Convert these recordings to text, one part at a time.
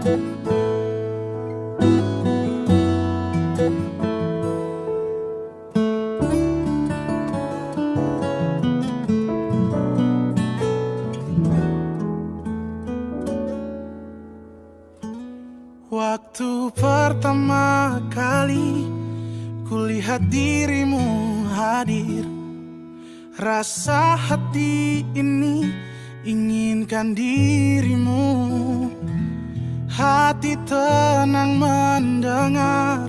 Waktu pertama kali kulihat dirimu hadir, rasa hati ini inginkan dirimu. Hati tenang mendengar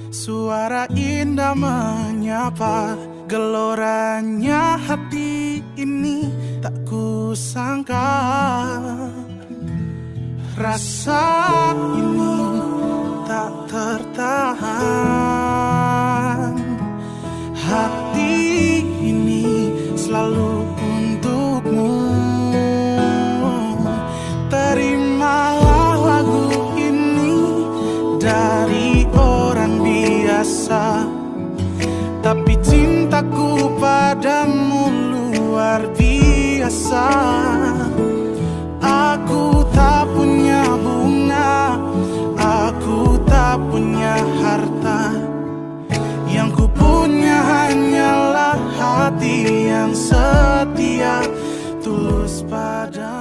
suara indah menyapa. Geloranya hati ini tak kusangka. Rasa ini tak tertahan. Hati ini selalu untukmu. Terimalah lagu ini dari orang biasa, tapi cintaku padamu luar biasa. Aku tak punya bunga, aku tak punya harta. Yang ku punya hanyalah hati yang setia, tulus padamu.